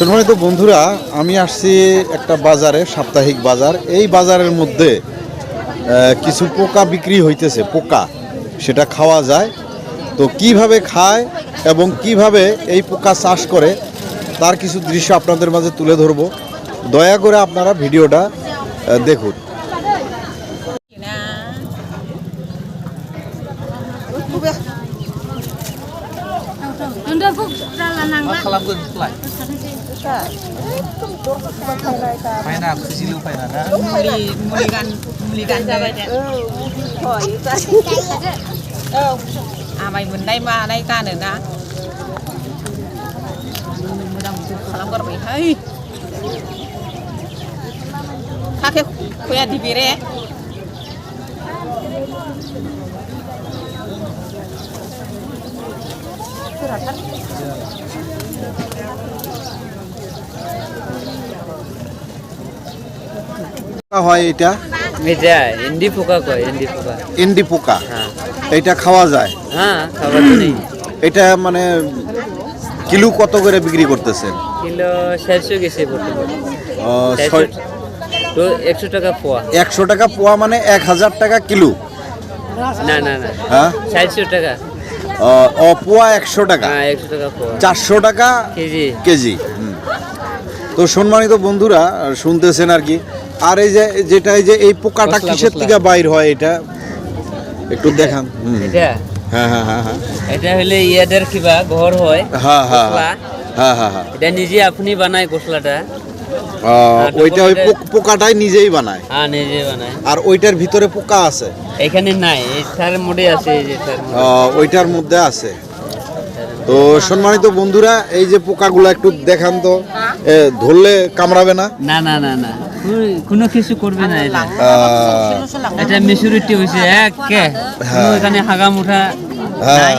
সম্মানিত বন্ধুরা, আমি আসছি একটা বাজারে, সাপ্তাহিক বাজার। এই বাজারের মধ্যে কিছু পোকা বিক্রি হইতেছে। পোকা সেটা খাওয়া যায়, তো কিভাবে খায় এবং কিভাবে এই পোকা চাষ করে তার কিছু দৃশ্য আপনাদের মাঝে তুলে ধরব। দয়া করে আপনারা ভিডিওটা দেখুন। आमाय मोननाय मानाय गानोना मोजां खालामगारबायहाय खाखे खया दिबेरे হয় এটা এটা এন্ডি পোকা কয়, এন্ডি পোকা। এন্ডি পোকা, হ্যাঁ এটা খাওয়া যায়? হ্যাঁ, খাবার তো নেই। এটা মানে কিলো কত করে বিক্রি করতেছেন? কিলো 400 গেছে বর্তমানে। আহ, 400 তো 100 টাকা পোয়া। 100 টাকা পোয়া মানে 1000 টাকা কিলো? না না না, হ্যাঁ 400 টাকা। পোয়া 100 টাকা, হ্যাঁ 100 টাকা পোয়া, 400 টাকা কেজি। কেজি। তো সম্মানিত বন্ধুরা, শুনতেছেন আর কি। আর এই যে যেটা এই যে এই পোকাটা পশলা, কিসের পশলা। থেকে বাইর হয় এটা একটু দেখান। এটা হ্যাঁ হ্যাঁ হ্যাঁ হ্যাঁ এটা হলে ইয়াদের কিবা ঘর হয়। হ্যাঁ হ্যাঁ গোসলা। হ্যাঁ হ্যাঁ হ্যাঁ। এটা নিজে আপনি বানায় গোসলাটা। ওইটা ওই পোকাটাই নিজেই বানায়, হ্যাঁ নিজে বানায়। আর ওইটার ভিতরে পোকা আছে? এখানে নাই, এটার মধ্যে আছে, এই যে এটার মধ্যে। ওইটার মধ্যে আছে। তো সম্মানিত বন্ধুরা, এই যে পোকাগুলো একটু দেখান তো, ধরলে কামড়াবে না? না না না না, কোনো কিছু করবে না এটা। এটা মেচুরিটি হয়েছে একে, কোনো এখানে হাগা মুঠা নাই।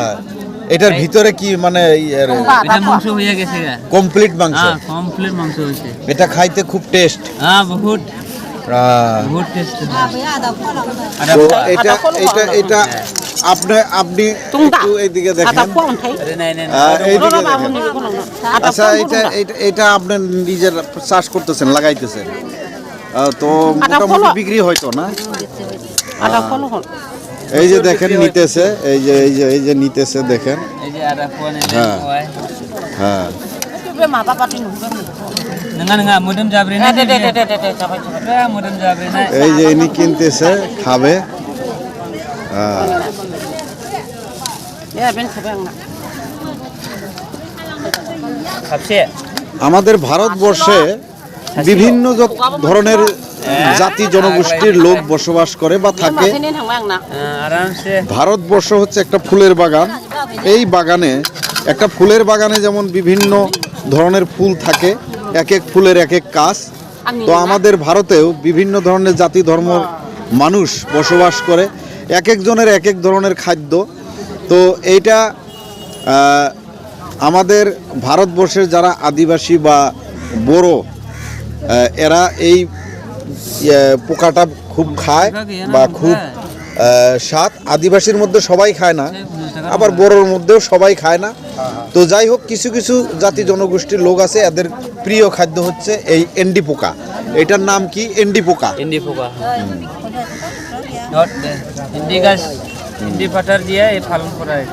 এটার ভিতরে কি মানে এটা মাংস হয়ে গেছে, কমপ্লিট মাংস? হ্যাঁ কমপ্লিট মাংস হয়েছে। এটা খাইতে খুব টেস্ট। হ্যাঁ বহুত বহুত টেস্ট। তো এটা এটা এটা আপনি আপনি একটু এইদিকে দেখেন। এইদিকে দেখেন। আচ্ছা, এটা এটা এটা আপনি নিজের চাষ করতেছেন, লাগাইতেছেন, তো মোটামুটি বিক্রি হয়তো না? এই যে দেখেন নিতেছে, এই যে এই যে এই যে নিতেছে দেখেন। এই যে আদা কোয়ানে হ্যাঁ। হয়। হ্যাঁ না না, মদম যাবরে না, মদম যাবরে না। এই যে ইনি কিনতেছে, খাবে। খাচ্ছে। আমাদের ভারতবর্ষে বিভিন্ন ধরনের জাতি জনগোষ্ঠীর লোক বসবাস করে বা থাকে। আরামসে। ভারতবর্ষ হচ্ছে একটা ফুলের বাগান। এই বাগানে, একটা ফুলের বাগানে যেমন বিভিন্ন ধরনের ফুল থাকে, এক এক ফুলের এক এক কাজ। তো আমাদের ভারতেও বিভিন্ন ধরনের জাতি ধর্ম মানুষ বসবাস করে, এক একজনের এক এক ধরনের খাদ্য। তো এইটা আমাদের ভারতবর্ষের যারা আদিবাসী বা বড়ো, এরা এই পোকাটা খুব খায় বা খুব স্বাদ। আদিবাসীর মধ্যে সবাই খায় না, আবার বড়োর মধ্যেও সবাই খায় না। তো যাই হোক, কিছু কিছু জাতি জনগোষ্ঠীর লোক আছে, এদের প্রিয় খাদ্য হচ্ছে এই এন্ডি পোকা। এটার নাম কি? এন্ডি পোকা। এন্ডি পোকা। এন্ডি গাছ, এন্ডি পাতার দিয়ে এই পালন করা হয়।